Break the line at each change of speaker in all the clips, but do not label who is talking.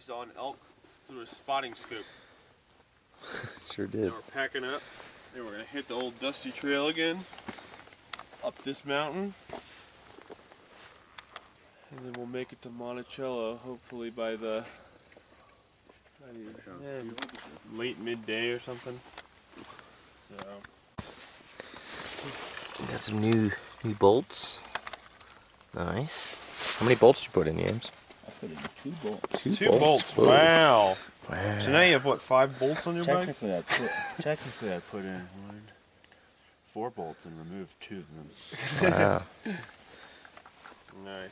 saw an elk through a spotting scope.
Sure did.
Now we're packing up and we're gonna hit the old dusty trail again up this mountain, and then we'll make it to Monticello hopefully by the late midday or something. So
got some new bolts. Nice. How many bolts did you put in, James?
I put in 2 bolts.
Two bolts. Wow. So now you have what, 5 bolts on your bike?
Technically, I put in 4 bolts and removed 2 of them.
Wow.
Nice.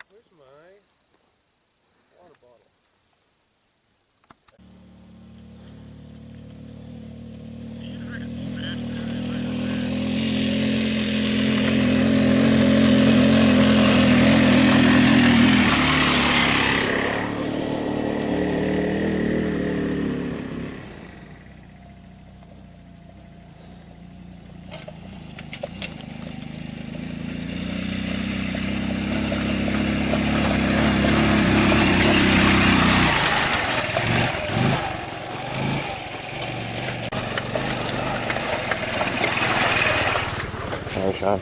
Where's my water bottle?
Nice shot.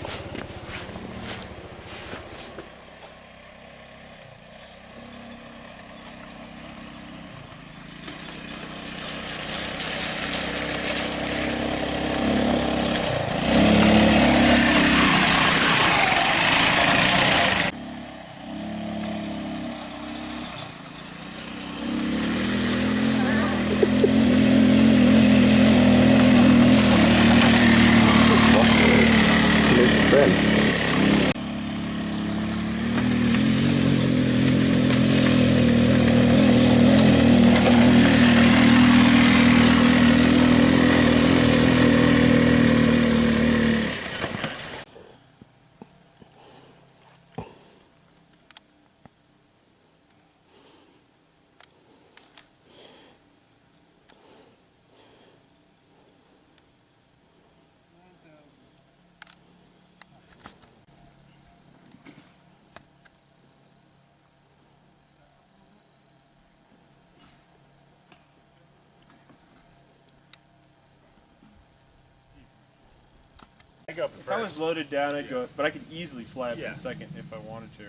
If I was loaded down, I'd go, but I could easily fly up in a second if I wanted to.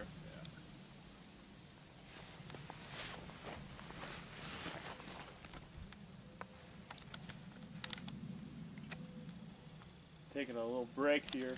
Taking a little break here.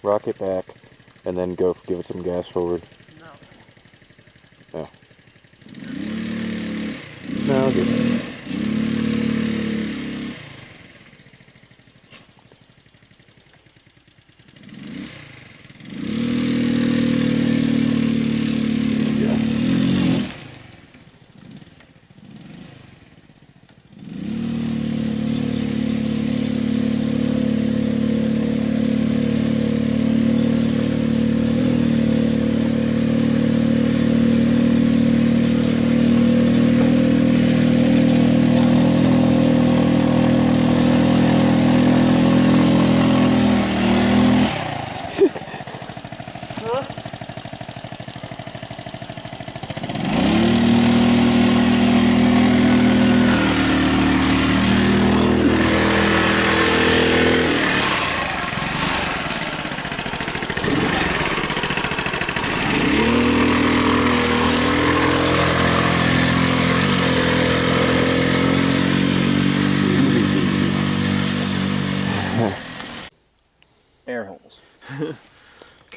Rock it back, and then go give it some gas forward.
No.
Oh. No, good.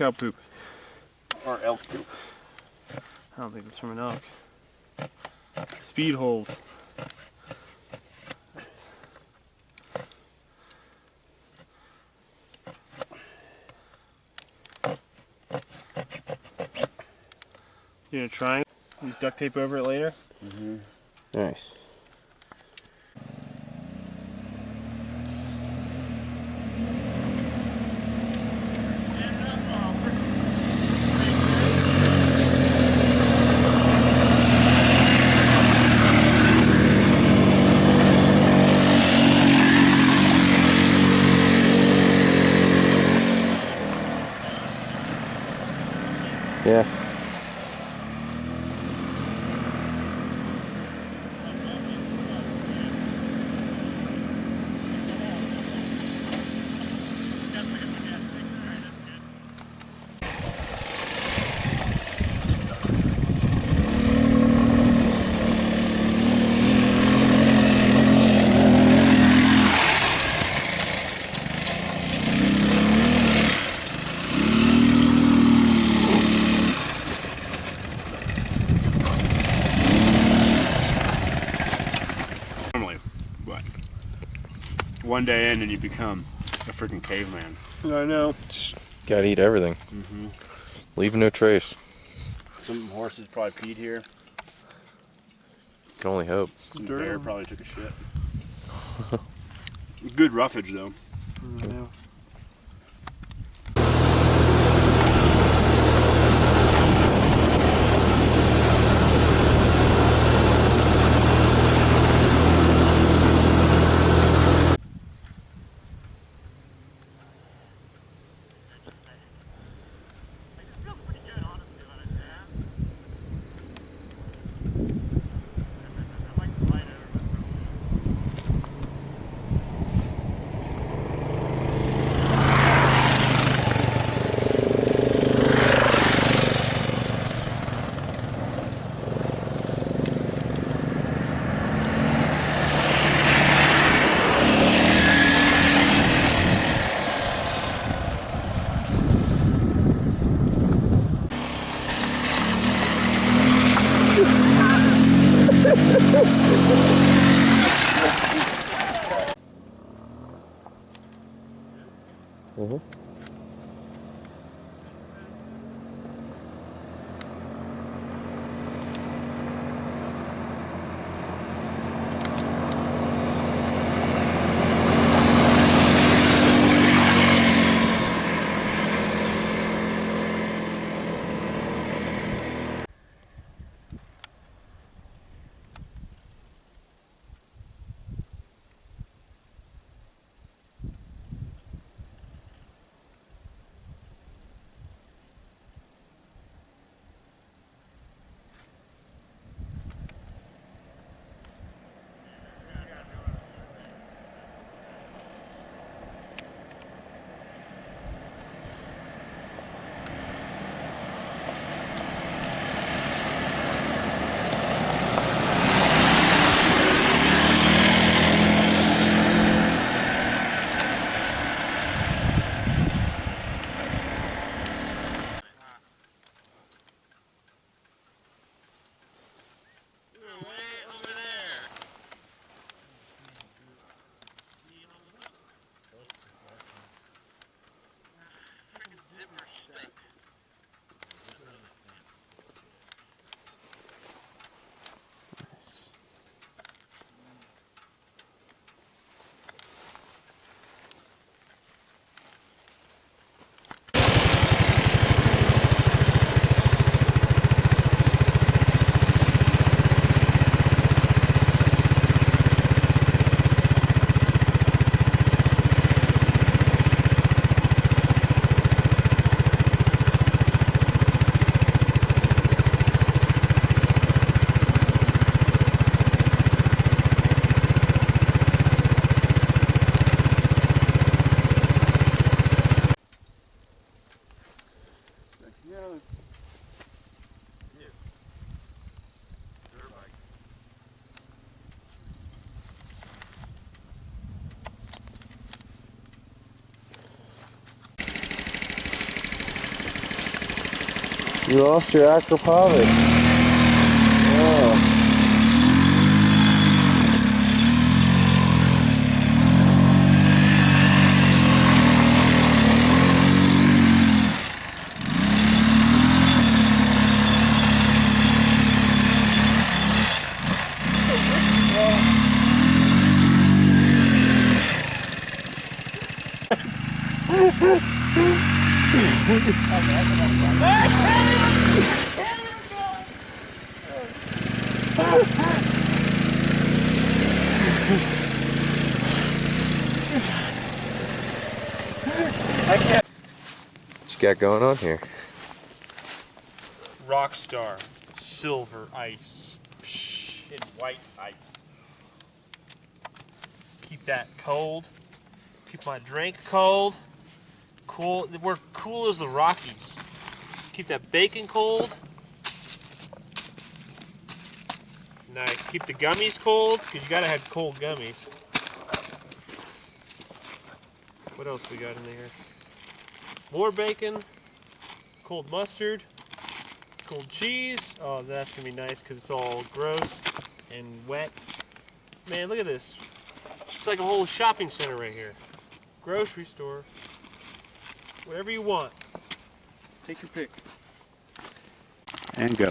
cow poop.
Or elk poop.
I don't think it's from an elk. Speed holes. You gonna try? Use duct tape over it later?
Mm-hmm.
Nice. Yeah.
Normally, but one day in and you become a freaking caveman.
I know.
Just gotta eat everything.
Mm-hmm.
Leave no trace.
Some horses probably peed here.
Can only hope.
Some bear probably took a shit. Good roughage though.
I know.
Mm-hmm.
You lost your aquapovic. Oh.
What you got going on here?
Rockstar silver ice and white ice. Keep that cold. Keep my drink cold. Cool. We're cool as the Rockies. Keep that bacon cold. Nice. Keep the gummies cold, because you gotta have cold gummies. What else we got in there? More bacon. Cold mustard. Cold cheese. Oh, that's gonna be nice because it's all gross and wet. Man, look at this. It's like a whole shopping center right here. Grocery store. Whatever you want. Take your pick.
And go.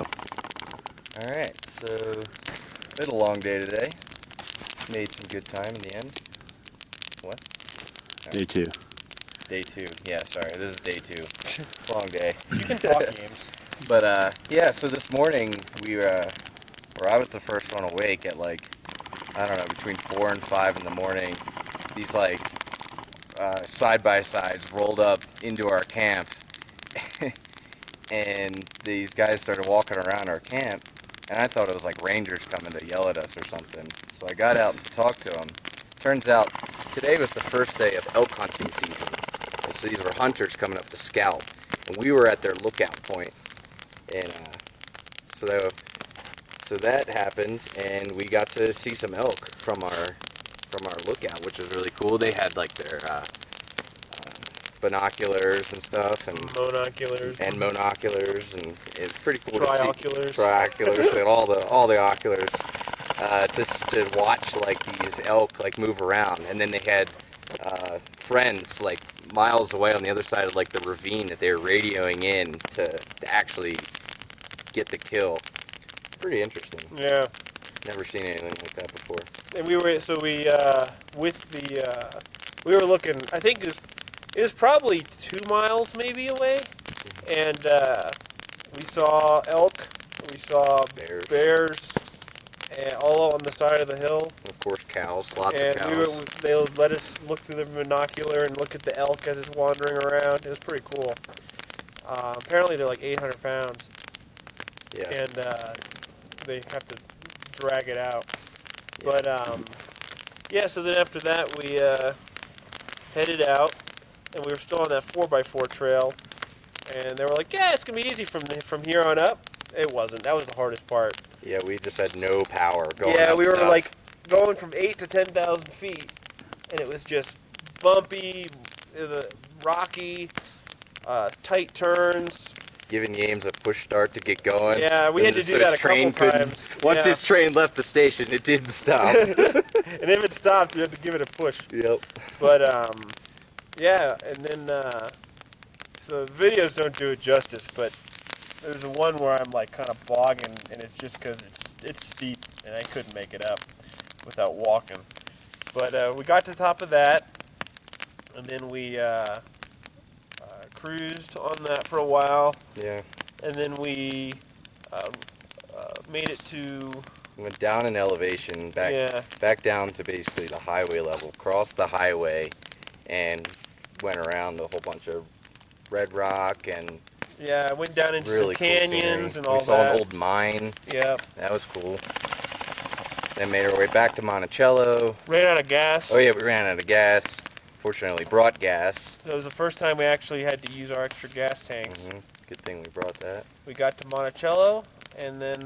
Alright, so we had a long day today. Made some good time in the end. What?
Day 2.
Day 2. Yeah, sorry, this is day 2. Long day.
You can talk games.
But yeah, so this morning we or I was the first one awake at like, I don't know, between 4 and 5 in the morning. These like side-by-sides rolled up into our camp and these guys started walking around our camp and I thought it was like rangers coming to yell at us or something. So I got out to talk to them. Turns out today was the first day of elk hunting season. And so these were hunters coming up to scalp. And we were at their lookout point. And so that happened, and we got to see some elk from our lookout, which was really cool. They had like their binoculars and stuff, and monoculars, and it's pretty cool
Trioculars.
to see trioculars and all the oculars, just to watch like these elk like move around. And then they had friends like miles away on the other side of like the ravine that they were radioing in to actually get the kill. Pretty interesting.
Yeah.
Never seen anything like that before.
And we were we were looking. I think it was probably 2 miles maybe away, and we saw elk. We saw bears, and all on the side of the hill.
Of course, cows. Lots of cows.
They let us look through the binocular and look at the elk as it's wandering around. It was pretty cool. Apparently, they're like 800 pounds.
Yeah.
And they have to drag it out.
Yeah.
But yeah. So then after that, we headed out, and we were still on that 4x4 trail. And they were like, "Yeah, it's gonna be easy from here on up." It wasn't. That was the hardest part.
Yeah, we just had no power going.
Yeah,
up
we were
stuff.
like going from 8 to 10,000 feet, and it was just bumpy, rocky, tight turns.
Giving James a push start to get going.
Yeah, we had to do that a couple times.
Once
Yeah.
his train left the station, it didn't stop.
And if it stopped, you had to give it a push.
Yep.
But yeah, and then so the videos don't do it justice, but there's one where I'm like kind of bogging, and it's just because it's steep, and I couldn't make it up without walking. But we got to the top of that, and then we cruised on that for a while.
Yeah.
And then we made it to...
Went down in elevation, back down to basically the highway level, crossed the highway, and went around a whole bunch of red rock and
Yeah, I went down into
really
some canyons
cool
and all that.
We saw an old mine.
Yeah.
That was cool. Then made our way back to Monticello.
Ran out of gas.
Oh yeah, we ran out of gas. Fortunately, brought gas.
So it was the first time we actually had to use our extra gas tanks.
Good thing we brought that.
We got to Monticello, and then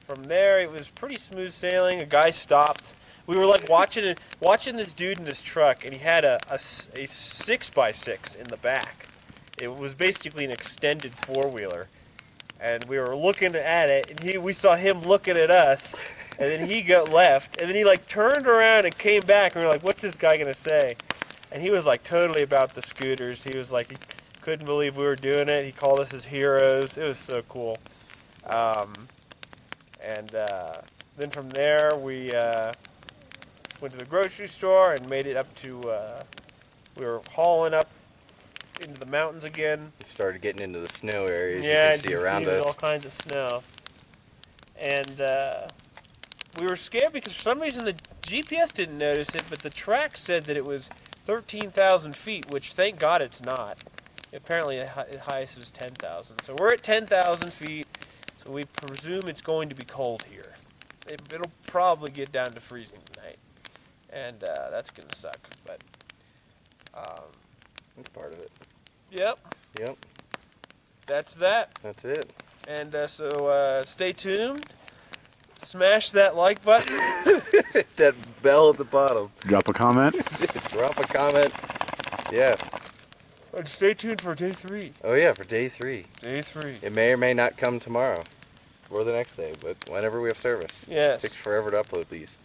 from there it was pretty smooth sailing. A guy stopped. We were like watching this dude in his truck, and he had a 6x6 in the back. It was basically an extended four-wheeler. And we were looking at it, and we saw him looking at us, and then he got left, and then he like turned around and came back, and we were like, what's this guy gonna say? And he was like totally about the scooters. He was like, he couldn't believe we were doing it. He called us his heroes. It was so cool. Then from there, we went to the grocery store and made it up to, we were hauling up into the mountains again.
Started getting into the snow areas
Yeah,
you can see around us.
All kinds of snow. And we were scared because for some reason the GPS didn't notice it, but the track said that it was 13,000 feet, which thank God it's not. Apparently the highest was 10,000. So we're at 10,000 feet, so we presume it's going to be cold here. It'll probably get down to freezing tonight, and that's going to suck. But
That's part of it.
Yep.
Yep.
That's that.
That's it.
And so stay tuned. Smash that like button.
That bell at the bottom.
Drop a comment.
Drop a comment. Yeah.
And stay tuned for day 3.
Oh yeah, for day 3.
Day 3.
It may or may not come tomorrow or the next day, but whenever we have service.
Yes.
It takes forever to upload these.